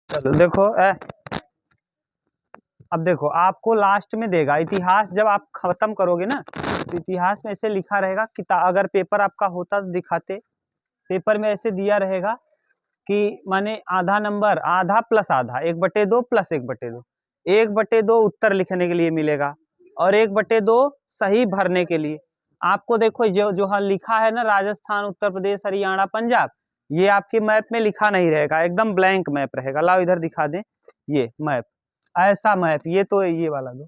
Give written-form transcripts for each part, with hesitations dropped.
चलो देखो अब देखो आपको लास्ट में देगा इतिहास। जब आप खत्म करोगे ना तो इतिहास में ऐसे लिखा रहेगा कि अगर पेपर आपका होता तो दिखाते। पेपर में ऐसे दिया रहेगा कि माने आधा नंबर, आधा प्लस आधा, 1/2 प्लस 1/2, 1/2 उत्तर लिखने के लिए मिलेगा और 1/2 सही भरने के लिए। आपको देखो जो जो हाँ लिखा है ना, राजस्थान, उत्तर प्रदेश, हरियाणा, पंजाब, ये आपके मैप में लिखा नहीं रहेगा, एकदम ब्लैंक मैप रहेगा। लाओ इधर दिखा दें, ये मैप, ऐसा मैप, ये तो ये वाला दो।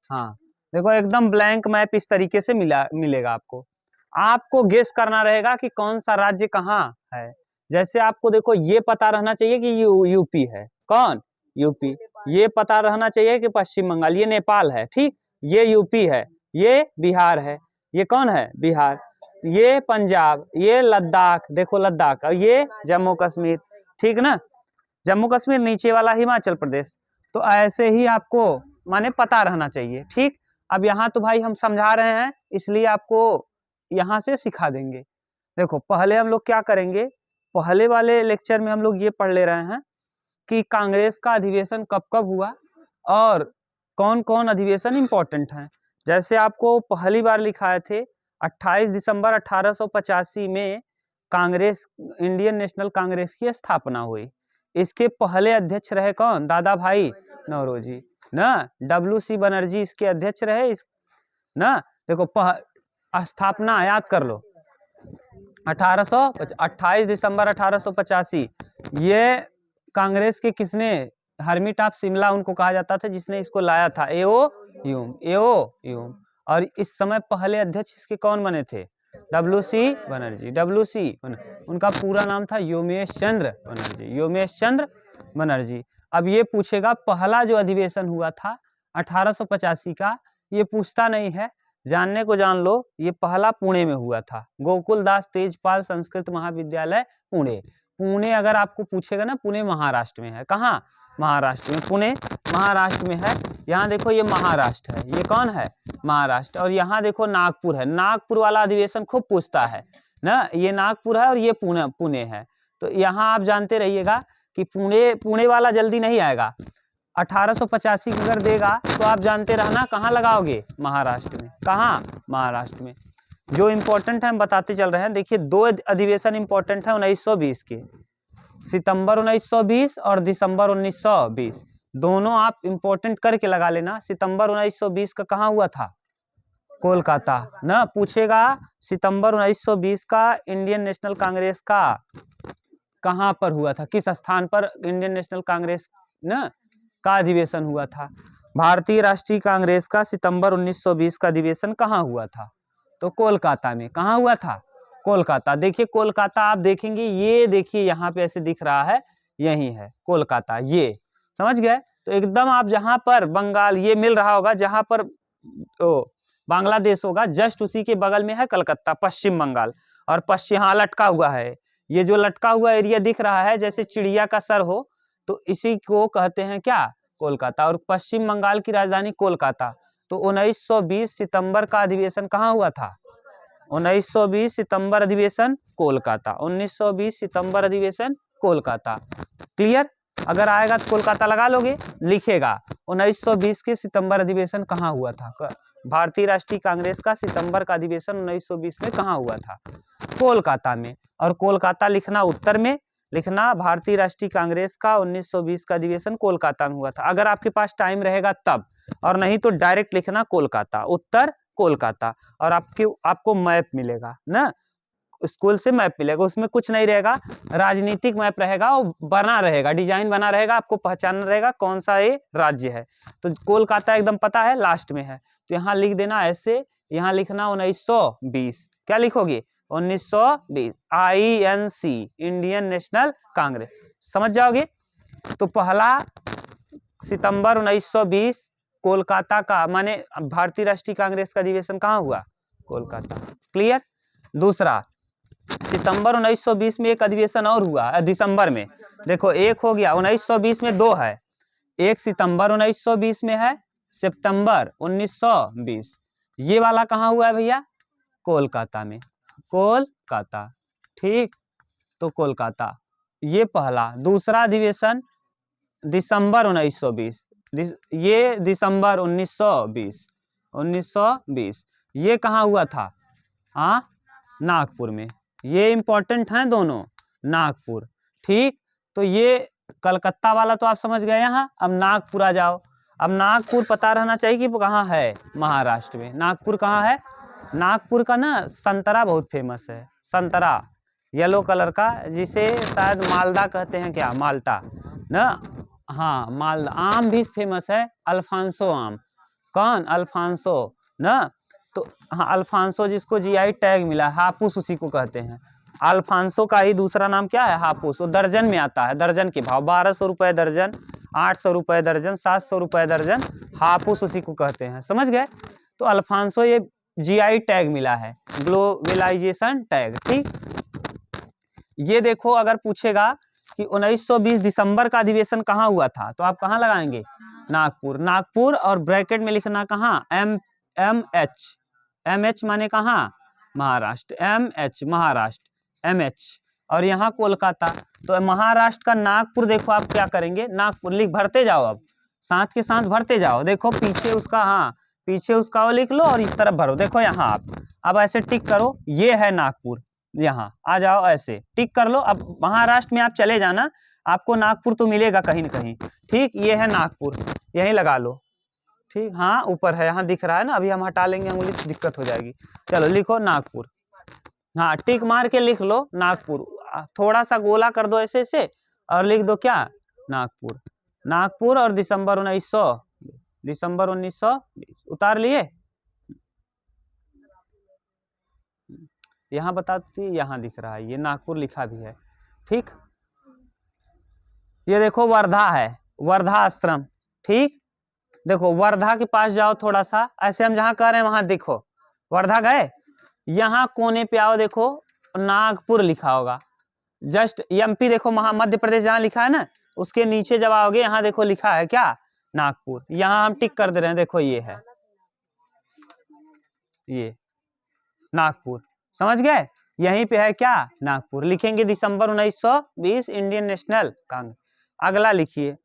हाँ देखो एकदम ब्लैंक मैप इस तरीके से मिलेगा आपको। आपको गेस करना रहेगा कि कौन सा राज्य कहाँ है। जैसे आपको देखो ये पता रहना चाहिए कि यूपी है, कौन, यूपी। ये पता रहना चाहिए कि पश्चिम बंगाल, ये नेपाल है, ठीक, ये यूपी है, ये बिहार है, ये कौन है, बिहार, ये पंजाब, ये लद्दाख, देखो लद्दाख, और ये जम्मू कश्मीर, ठीक ना, जम्मू कश्मीर नीचे वाला हिमाचल प्रदेश। तो ऐसे ही आपको माने पता रहना चाहिए, ठीक। अब यहाँ तो भाई हम समझा रहे हैं इसलिए आपको यहाँ से सिखा देंगे। देखो पहले हम लोग क्या करेंगे, पहले वाले लेक्चर में हम लोग ये पढ़ ले रहे हैं कि कांग्रेस का अधिवेशन कब कब हुआ और कौन कौन अधिवेशन इंपॉर्टेंट है। जैसे आपको पहली बार लिखाए थे 28 दिसंबर 1885 में कांग्रेस, इंडियन नेशनल कांग्रेस की स्थापना हुई। इसके पहले अध्यक्ष रहे कौन, दादा भाई नौरोजी ना, WC बनर्जी इसके अध्यक्ष रहे ना। देखो स्थापना याद कर लो, 28 दिसंबर 1885। ये कांग्रेस के किसने, हरमिट ऑफ शिमला उनको कहा जाता था जिसने इसको लाया था, एओ ह्यूम। और इस समय पहले अध्यक्ष इसके कौन बने थे, WC बनर्जी। उनका पूरा नाम था योमेश चंद्र बनर्जी। अब ये पूछेगा पहला जो अधिवेशन हुआ था 1885 का, ये पूछता नहीं है, जानने को जान लो। ये पहला पुणे में हुआ था, गोकुलदास तेजपाल संस्कृत महाविद्यालय पुणे। पुणे अगर आपको पूछेगा ना, पुणे महाराष्ट्र में है, कहाँ, महाराष्ट्र में, पुणे महाराष्ट्र में है। यहाँ देखो ये महाराष्ट्र है, ये कौन है, महाराष्ट्र। और यहाँ देखो नागपुर है, नागपुर वाला अधिवेशन खूब पूछता है ना, ये नागपुर है और ये पुणे है। तो यहाँ आप जानते रहिएगा कि पुणे वाला जल्दी नहीं आएगा। 1885 अगर देगा तो आप जानते रहना कहाँ लगाओगे, महाराष्ट्र में, कहाँ, महाराष्ट्र में। जो इंपॉर्टेंट है हम बताते चल रहे हैं। देखिए 2 अधिवेशन इंपॉर्टेंट है 1920 के, सितंबर 1920 और दिसंबर 1920, दोनों आप इंपॉर्टेंट करके लगा लेना। सितंबर 1920 का कहाँ हुआ था, कोलकाता ना, पूछेगा सितंबर 1920 का इंडियन नेशनल कांग्रेस का कहाँ पर हुआ था, किस स्थान पर इंडियन नेशनल कांग्रेस ना का अधिवेशन हुआ था। भारतीय राष्ट्रीय कांग्रेस का सितंबर 1920 का अधिवेशन कहाँ हुआ था, तो कोलकाता में। कहाँ हुआ था, कोलकाता। देखिए कोलकाता आप देखेंगे, ये देखिए यहाँ पे ऐसे दिख रहा है, यही है कोलकाता, ये समझ गए। तो एकदम आप जहाँ पर बंगाल ये मिल रहा होगा, जहाँ पर बांग्लादेश होगा, जस्ट उसी के बगल में है कलकत्ता, पश्चिम बंगाल। और पश्चिम, हाँ लटका हुआ है, ये जो लटका हुआ एरिया दिख रहा है जैसे चिड़िया का सर हो, तो इसी को कहते हैं क्या, कोलकाता। और पश्चिम बंगाल की राजधानी कोलकाता। तो 1920 सितंबर का अधिवेशन कहाँ हुआ था, 1920 सितंबर अधिवेशन कोलकाता, 1920 सितंबर अधिवेशन कोलकाता। क्लियर, अगर आएगा तो कोलकाता लगा लोगे, लिखेगा 1920 के सितंबर अधिवेशन कहाँ हुआ था, भारतीय राष्ट्रीय कांग्रेस का सितंबर का अधिवेशन 1920 में कहाँ हुआ था, कोलकाता में। और कोलकाता लिखना, उत्तर में लिखना भारतीय राष्ट्रीय कांग्रेस का 1920 का अधिवेशन कोलकाता में हुआ था। अगर आपके पास टाइम रहेगा तब, और नहीं तो डायरेक्ट लिखना कोलकाता, उत्तर कोलकाता। और आपको मैप मिलेगा ना, स्कूल से मैप मिलेगा, उसमें कुछ नहीं रहेगा, राजनीतिक मैप रहेगा, वो बना रहेगा, डिजाइन बना रहेगा, आपको पहचानना रहेगा कौन सा ये राज्य है। तो कोलकाता एकदम पता है, लास्ट में है, तो यहाँ लिख देना ऐसे, यहाँ लिखना 1920, क्या लिखोगे 1920, INC, इंडियन नेशनल कांग्रेस, समझ जाओगे। तो पहला सितंबर 1920 कोलकाता का, माने भारतीय राष्ट्रीय कांग्रेस का अधिवेशन कहाँ हुआ, कोलकाता। क्लियर। दूसरा सितंबर 1920 में एक अधिवेशन और हुआ, दिसंबर में, देखो एक हो गया, 1920 में 2 है, एक सितंबर 1920 में है, सितंबर 1920, ये वाला कहाँ हुआ है भैया, कोलकाता में, कोलकाता, ठीक। तो कोलकाता ये पहला। दूसरा अधिवेशन दिसंबर 1920, ये दिसंबर 1920 ये कहाँ हुआ था? हाँ, नागपुर में। ये इंपॉर्टेंट हैं दोनों, नागपुर। ठीक, तो ये कलकत्ता वाला तो आप समझ गए यहाँ। अब नागपुर आ जाओ। अब नागपुर पता रहना चाहिए कि वो कहाँ है, महाराष्ट्र में। नागपुर कहाँ है? नागपुर का ना संतरा बहुत फेमस है, संतरा येलो कलर का, जिसे शायद मालदा कहते हैं, क्या माल्टा ना? हाँ, मालदा। आम भी फेमस है, अल्फांसो आम। कौन? अल्फांसो ना? तो हाँ, अल्फांसो जिसको जीआई टैग मिला, हापुस उसी को कहते हैं। अल्फांसो का ही दूसरा नाम क्या है? हापुस। वो दर्जन में आता है, दर्जन के भाव 1200 रुपये दर्जन, 800 रुपये दर्जन, 700 रुपये दर्जन। हापुस उसी को कहते हैं, समझ गए? तो अल्फांसो ये जीआई टैग मिला है, ग्लोबलाइजेशन टैग। ठीक, ये देखो अगर पूछेगा कि 1920 दिसंबर का अधिवेशन कहाँ हुआ था, तो आप कहाँ लगाएंगे? नागपुर। नागपुर और ब्रैकेट में लिखना कहाँ? एम एच माने कहाँ? Maharashtra. M H Maharashtra, M H. और यहाँ कोलकाता। तो महाराष्ट्र का नागपुर देखो आप क्या करेंगे? नागपुर लिख भरते जाओ, अब साथ के साथ भरते जाओ। देखो पीछे उसका, हाँ पीछे उसका वो लिख लो और इस तरफ भरो। देखो यहाँ आप अब ऐसे टिक करो, ये है नागपुर। यहाँ आ जाओ, ऐसे टिक कर लो। अब महाराष्ट्र में आप चले जाना, आपको नागपुर तो मिलेगा कहीं न कहीं। ठीक, ये है नागपुर, यहीं लगा लो। ठीक, हाँ ऊपर है, यहाँ दिख रहा है ना। अभी हम हटा लेंगे उंगली तो दिक्कत हो जाएगी। चलो लिखो नागपुर, हाँ टिक मार के लिख लो नागपुर। थोड़ा सा गोला कर दो ऐसे ऐसे और लिख दो क्या? नागपुर। नागपुर और दिसंबर 1920 उतार लिए। यहाँ बताती, यहाँ दिख रहा है, ये नागपुर लिखा भी है। ठीक, ये देखो वर्धा है, वर्धा आश्रम। ठीक, देखो वर्धा के पास जाओ थोड़ा सा, ऐसे हम जहाँ कह रहे हैं वहां देखो, वर्धा गए, यहाँ कोने पे आओ, देखो नागपुर लिखा होगा। जस्ट एमपी देखो, मध्य प्रदेश जहाँ लिखा है ना, उसके नीचे जब आओगे यहाँ देखो लिखा है क्या? नागपुर। यहाँ हम टिक कर दे रहे हैं, देखो ये है, ये नागपुर। समझ गए? यहीं पे है क्या? नागपुर। लिखेंगे दिसंबर 1920 इंडियन नेशनल कांग्रेस। अगला लिखिए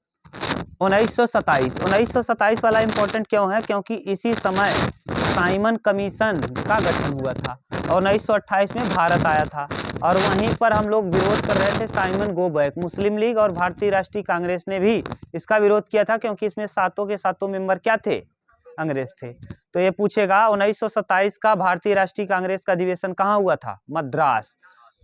1927 वाला इंपॉर्टेंट क्यों है? क्योंकि इसी समय साइमन कमीशन का गठन हुआ था और 1928 में भारत आया था और वहीं पर हम लोग विरोध कर रहे थे। Simon go back. Muslim League और भारतीय राष्ट्रीय कांग्रेस ने भी इसका विरोध किया था, क्योंकि इसमें सातों के सातों मेंबर क्या थे? अंग्रेज थे। तो ये पूछेगा 1927 का भारतीय राष्ट्रीय कांग्रेस का अधिवेशन कहाँ हुआ था? मद्रास,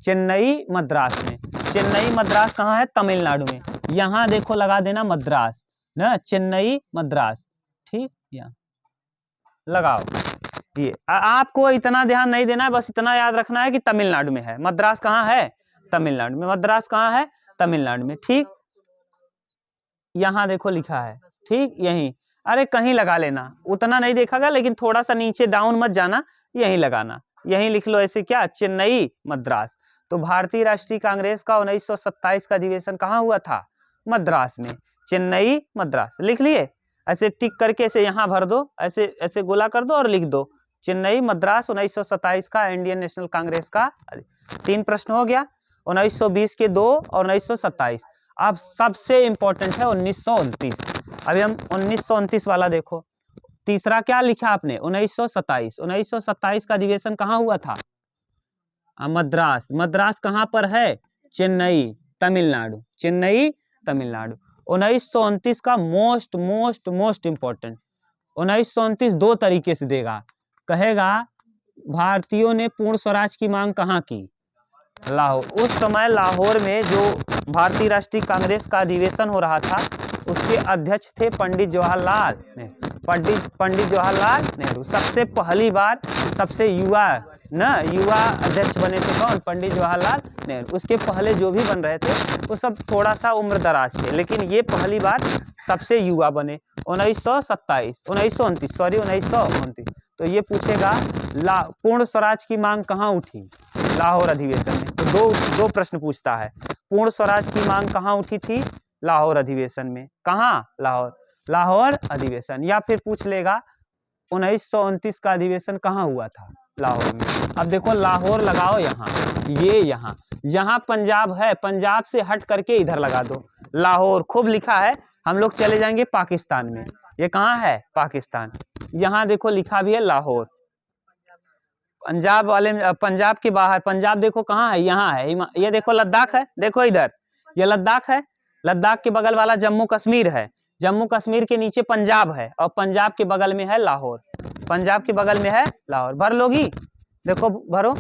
चेन्नई मद्रास में। चेन्नई मद्रास कहाँ है? तमिलनाडु में। यहाँ देखो लगा देना मद्रास ना, चेन्नई मद्रास। ठीक, यहाँ लगाओ। ये आपको इतना ध्यान नहीं देना है, बस इतना याद रखना है कि तमिलनाडु में है। मद्रास कहाँ है? तमिलनाडु में। मद्रास कहाँ है? तमिलनाडु में। ठीक, यहाँ देखो लिखा है। ठीक, यहीं, अरे कहीं लगा लेना, उतना नहीं देखा गया, लेकिन थोड़ा सा नीचे डाउन मत जाना, यहीं लगाना। यहीं लिख लो ऐसे क्या? चेन्नई मद्रास। तो भारतीय राष्ट्रीय कांग्रेस का 1927 का अधिवेशन कहाँ हुआ था? मद्रास में। चेन्नई मद्रास लिख लिए, ऐसे टिक करके ऐसे यहाँ भर दो, ऐसे ऐसे गोला कर दो और लिख दो चेन्नई मद्रास 1927 का इंडियन नेशनल कांग्रेस का। 3 प्रश्न हो गया, 1920 के 2 और 1927। अब सबसे इंपॉर्टेंट है 1929। अभी हम 1929 वाला देखो। तीसरा क्या लिखा आपने? 1927 का अधिवेशन कहाँ हुआ था? मद्रास। मद्रास कहाँ पर है? चेन्नई तमिलनाडु। चेन्नई तमिलनाडु। 1929 का मोस्ट इंपॉर्टेंट, 1929 2 तरीके से देगा। कहेगा भारतीयों ने पूर्ण स्वराज की मांग कहाँ की? लाहौर। उस समय लाहौर में जो भारतीय राष्ट्रीय कांग्रेस का अधिवेशन हो रहा था, उसके अध्यक्ष थे पंडित जवाहरलाल नेहरू। पंडित जवाहरलाल नेहरू सबसे पहली बार, सबसे युवा अध्यक्ष बने थे। कौन? पंडित जवाहरलाल नेहरू। उसके पहले जो भी बन रहे थे वो सब थोड़ा सा उम्र दराज थे, लेकिन ये पहली बार सबसे युवा बने। 1929। तो ये पूछेगा पूर्ण स्वराज की मांग कहाँ उठी? लाहौर अधिवेशन में। तो दो प्रश्न पूछता है। पूर्ण स्वराज की मांग कहाँ उठी थी? लाहौर अधिवेशन में। कहाँ? लाहौर अधिवेशन। या फिर पूछ लेगा 1929 का अधिवेशन कहाँ हुआ था? लाहौर में। अब देखो लाहौर लगाओ यहाँ, ये यहाँ जहाँ पंजाब है, पंजाब से हट करके इधर लगा दो लाहौर। खूब लिखा है। हम लोग चले जाएंगे पाकिस्तान में। ये कहाँ है? पाकिस्तान। यहाँ देखो लिखा भी है लाहौर। पंजाब वाले, पंजाब के बाहर, पंजाब देखो कहाँ है? यहाँ है। ये देखो लद्दाख है, देखो इधर ये लद्दाख है। लद्दाख के बगल वाला जम्मू कश्मीर है। जम्मू कश्मीर के नीचे पंजाब है और पंजाब के बगल में है लाहौर। पंजाब के बगल में है लाहौर। भर लोगी? देखो भरो।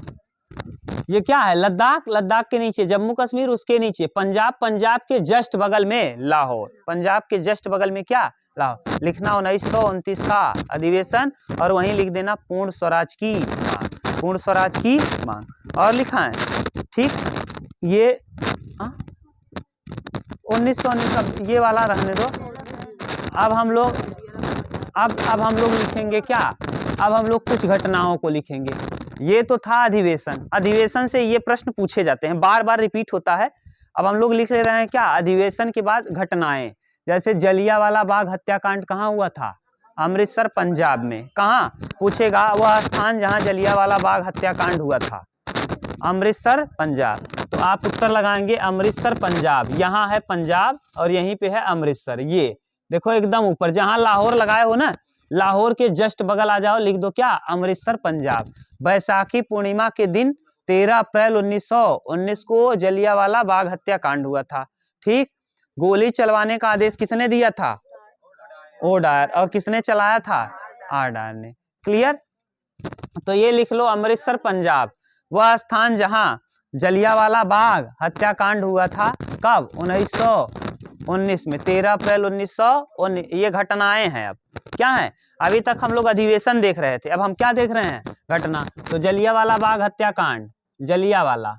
ये क्या है? लद्दाख। लद्दाख के नीचे जम्मू कश्मीर, उसके नीचे पंजाब, पंजाब के जस्ट बगल में लाहौर। पंजाब के जस्ट बगल में क्या? लाहौर। लिखना 1929 का अधिवेशन और वहीं लिख देना पूर्ण स्वराज की मांग। पूर्ण स्वराज की मांग और लिखा है। ठीक, ये 1919 ये वाला रहने दो। अब हम लोग लिखेंगे क्या? अब हम लोग कुछ घटनाओं को लिखेंगे। ये तो था अधिवेशन। अधिवेशन से ये प्रश्न पूछे जाते हैं, बार बार रिपीट होता है। अब हम लोग लिख ले रहे हैं क्या? अधिवेशन के बाद घटनाएं। जैसे जलियांवाला बाग हत्याकांड कहाँ हुआ था? अमृतसर, पंजाब में। कहाँ पूछेगा? वह स्थान जहाँ जलियांवाला बाग हत्याकांड हुआ था, अमृतसर, पंजाब। तो आप उत्तर लगाएंगे अमृतसर, पंजाब। यहाँ है पंजाब और यहीं पे है अमृतसर। ये देखो एकदम ऊपर जहाँ लाहौर लगाए हो ना, लाहौर के जस्ट बगल आ जाओ, लिख दो क्या? अमृतसर, पंजाब। बैसाखी पूर्णिमा के दिन 13 अप्रैल 1919 को जलियांवाला बाग हत्याकांड हुआ था। ठीक, गोली चलवाने का आदेश किसने दिया था? ओडायर। और किसने चलाया था? आडायर ने। क्लियर? तो ये लिख लो अमृतसर, पंजाब। वह स्थान जहां जलियांवाला बाग हत्याकांड हुआ था, कब? 1919 में, 13 अप्रैल 1919। ये घटनाएं हैं। अब क्या है? अभी तक हम लोग अधिवेशन देख रहे थे, अब हम क्या देख रहे हैं? घटना। तो जलियांवाला बाग हत्याकांड, जलियांवाला,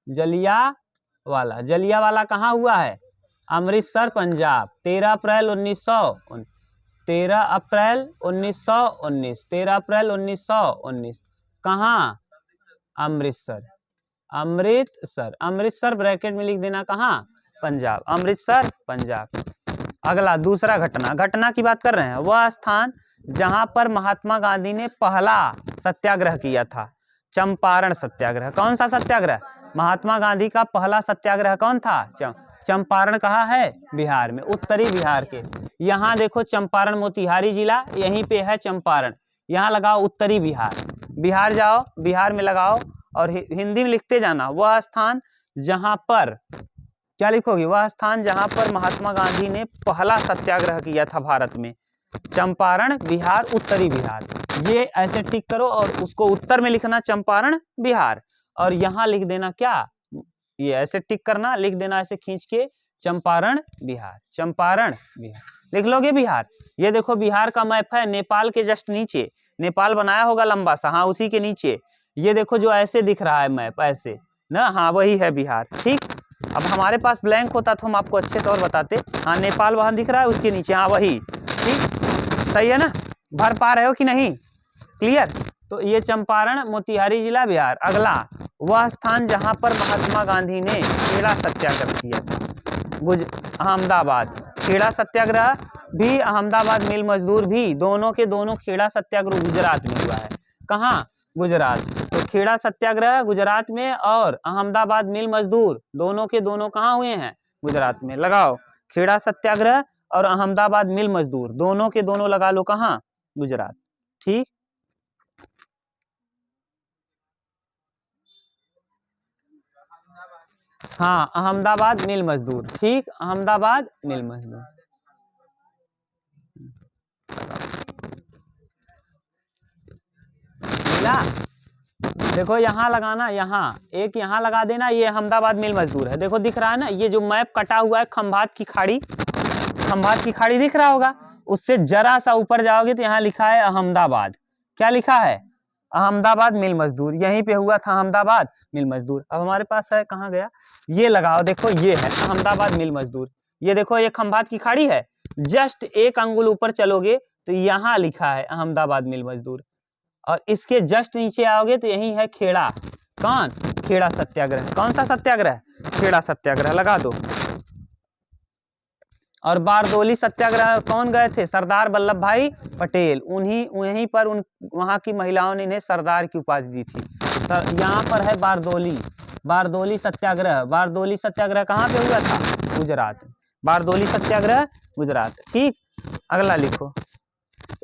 जलियांवाला, जलियांवाला कहाँ हुआ है? अमृतसर, पंजाब। 13 अप्रैल 1919, 13 अप्रैल 1919, 13 अप्रैल 1919। कहाँ? अमृतसर। अमृतसर, अमृतसर ब्रैकेट में लिख देना। कहाँ? पंजाब। अमृतसर, पंजाब। अगला दूसरा घटना, घटना की बात कर रहे हैं। वह स्थान जहां पर महात्मा गांधी ने पहला सत्याग्रह किया था, चंपारण सत्याग्रह। कौन सा सत्याग्रह? महात्मा गांधी का पहला सत्याग्रह कौन था? चंपारण। कहाँ है? बिहार में, उत्तरी बिहार के। यहाँ देखो चंपारण, मोतिहारी जिला, यहीं पे है चंपारण। यहाँ लगाओ उत्तरी बिहार। बिहार जाओ, बिहार में लगाओ और हिंदी में लिखते जाना। वह स्थान जहां पर, क्या लिखोगे? वह स्थान जहां पर महात्मा गांधी ने पहला सत्याग्रह किया था भारत में, चंपारण, बिहार, उत्तरी बिहार। ये ऐसे टिक करो और उसको उत्तर में लिखना चंपारण, बिहार। और यहाँ लिख देना क्या? ये ऐसे टिक करना, लिख देना ऐसे खींच के चंपारण, बिहार। चंपारण, बिहार लिख लोगे बिहार। ये देखो बिहार का मैप है, नेपाल के जस्ट नीचे। नेपाल बनाया होगा लंबा सा, हाँ उसी के नीचे। ये देखो जो ऐसे दिख रहा है मैप, ऐसे ना, हाँ वही है बिहार। ठीक, अब हमारे पास ब्लैंक होता तो हम आपको अच्छे तौर बताते। हाँ नेपाल वहां दिख रहा है, उसके नीचे, हाँ वही। ठीक, सही है ना? भर पा रहे हो कि नहीं? क्लियर? तो ये चंपारण, मोतिहारी जिला, बिहार। अगला, वह स्थान जहां पर महात्मा गांधी ने खेड़ा सत्याग्रह किया था, अहमदाबाद। खेड़ा सत्याग्रह भी, अहमदाबाद मिल मजदूर भी, दोनों के दोनों खेड़ा सत्याग्रह गुजरात में हुआ है। कहाँ? गुजरात। तो खेड़ा सत्याग्रह गुजरात में और अहमदाबाद मिल मजदूर दोनों के दोनों कहाँ हुए हैं? गुजरात में। लगाओ खेड़ा सत्याग्रह और अहमदाबाद मिल मजदूर दोनों के दोनों लगा लो कहाँ? गुजरात। ठीक, हाँ अहमदाबाद मिल मजदूर। ठीक, अहमदाबाद मिल मजदूर। मिला? देखो यहाँ लगाना, यहाँ एक यहाँ लगा देना। ये अहमदाबाद मिल मजदूर है। देखो दिख रहा है ना, ये जो मैप कटा हुआ है खंभात की खाड़ी, खंभात की खाड़ी दिख रहा होगा। उससे जरा सा ऊपर जाओगे तो यहाँ लिखा है अहमदाबाद। क्या लिखा है? अहमदाबाद मिल मजदूर। यहीं पे हुआ था अहमदाबाद मिल मजदूर। अब हमारे पास है, कहाँ गया? ये लगाओ, देखो ये है अहमदाबाद मिल मजदूर। ये देखो ये खंभात की खाड़ी है, जस्ट एक अंगुल ऊपर चलोगे तो यहाँ लिखा है अहमदाबाद मिल मजदूर। और इसके जस्ट नीचे आओगे तो यही है खेड़ा। कौन? खेड़ा सत्याग्रह। कौन सा सत्याग्रह? खेड़ा सत्याग्रह। लगा दो। और बारदोली सत्याग्रह कौन गए थे? सरदार वल्लभ भाई पटेल। वहीं पर वहां की महिलाओं ने इन्हें सरदार की उपाधि दी थी। यहाँ पर है बारदोली, बारदोली सत्याग्रह। बारदोली सत्याग्रह कहाँ पे हुआ था? गुजरात। बारदोली सत्याग्रह गुजरात। ठीक, अगला लिखो।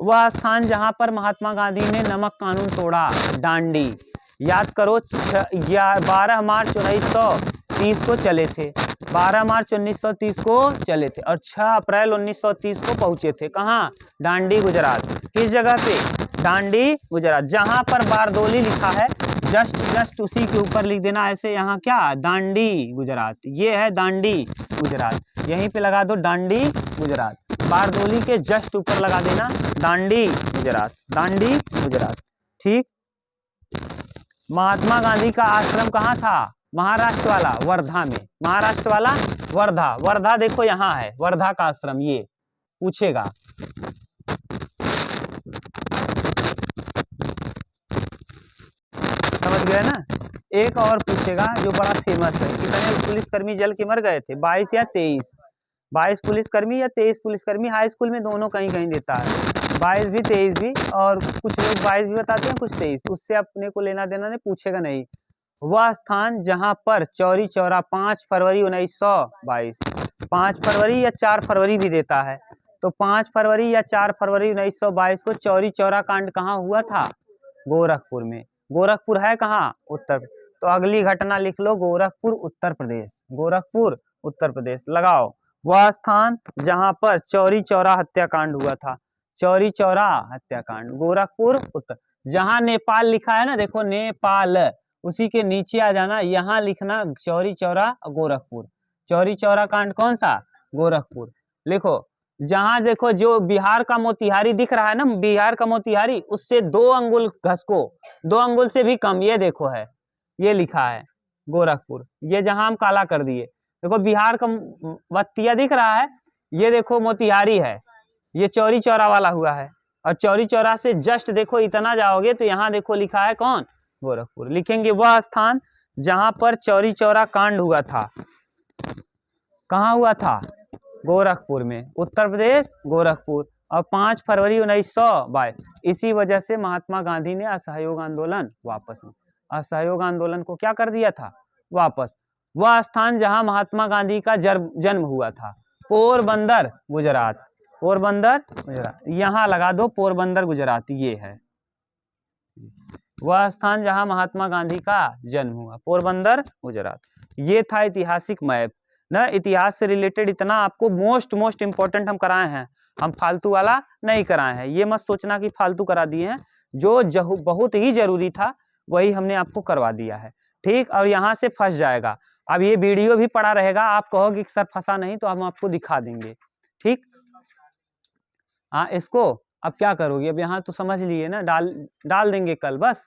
वह स्थान जहां पर महात्मा गांधी ने नमक कानून तोड़ा, दांडी। याद करो 12 मार्च 1930 को चले थे। 12 मार्च 1930 को चले थे और 6 अप्रैल 1930 को पहुंचे थे। कहाँ? दांडी गुजरात। किस जगह पे? दांडी गुजरात। जहां पर बारदोली लिखा है जस्ट उसी के ऊपर लिख देना ऐसे, यहाँ क्या? दांडी गुजरात। ये है दांडी गुजरात, यहीं पे लगा दो दांडी गुजरात। बारदोली के जस्ट ऊपर लगा देना दांडी गुजरात, दांडी गुजरात। ठीक। महात्मा गांधी का आश्रम कहाँ था? महाराष्ट्र वाला वर्धा में। महाराष्ट्र वाला वर्धा। वर्धा देखो यहाँ है, वर्धा का आश्रम। ये पूछेगा। समझ गए ना? एक और पूछेगा जो बड़ा फेमस है, कितने पुलिसकर्मी जल के मर गए थे? 22 या 23? 22 पुलिसकर्मी या 23 पुलिसकर्मी? हाई स्कूल में दोनों कहीं कहीं देता है, 22 भी 23 भी, और कुछ लोग 22 भी बताते हैं, कुछ 23। उससे अपने को लेना देना नहीं, पूछेगा नहीं। वह स्थान जहां पर चौरी चौरा 5 फरवरी 1922, 5 फरवरी या 4 फरवरी भी देता है, तो 5 फरवरी या 4 फरवरी 1922 को चौरी चौरा कांड कहाँ हुआ था? गोरखपुर में। गोरखपुर है कहाँ? उत्तर। तो अगली घटना लिख लो, गोरखपुर उत्तर प्रदेश। गोरखपुर उत्तर प्रदेश लगाओ। वह स्थान जहां पर चौरी चौरा हत्याकांड हुआ था, चौरी चौरा हत्याकांड, गोरखपुर उत्तर। जहां नेपाल लिखा है ना, देखो नेपाल, उसी के नीचे आ जाना, यहाँ लिखना चौरी चौरा गोरखपुर। चौरी चौरा कांड कौन सा? गोरखपुर। लिखो। जहां देखो जो बिहार का मोतिहारी दिख रहा है ना, बिहार का मोतिहारी, उससे 2 अंगुल घसको, 2 अंगुल से भी कम, ये देखो है, ये लिखा है गोरखपुर। ये जहां हम काला कर दिए, देखो बिहार का बत्तिया दिख रहा है, ये देखो मोतिहारी है, ये चौरी चौरा वाला हुआ है। और चौरी चौरा से जस्ट देखो इतना जाओगे तो यहाँ देखो लिखा है कौन? गोरखपुर। लिखेंगे वह स्थान जहां पर चौरी चौरा कांड हुआ था। कहाँ हुआ था? गोरखपुर में, उत्तर प्रदेश, गोरखपुर। और 5 फरवरी 1922। इसी वजह से महात्मा गांधी ने असहयोग आंदोलन वापस, असहयोग आंदोलन को क्या कर दिया था? वापस। वह स्थान जहां महात्मा गांधी का जन्म हुआ था, पोरबंदर गुजरात। पोरबंदर गुजरात, यहाँ लगा दो पोरबंदर गुजरात, ये है वह स्थान जहां महात्मा गांधी का जन्म हुआ, पोरबंदर गुजरात। ये था ऐतिहासिक मैप ना। इतिहास से रिलेटेड इतना आपको मोस्ट इंपॉर्टेंट हम कराए हैं, हम फालतू वाला नहीं कराए हैं। ये मत सोचना कि फालतू करा दिए हैं, जो बहुत ही जरूरी था वही हमने आपको करवा दिया है। ठीक, और यहाँ से फंस जाएगा। अब ये वीडियो भी पड़ा रहेगा, आप कहोगे कि सर फंसा नहीं, तो हम आपको दिखा देंगे। ठीक, हाँ, इसको अब क्या करोगे? अब यहाँ तो समझ लिए ना, डाल देंगे कल, बस।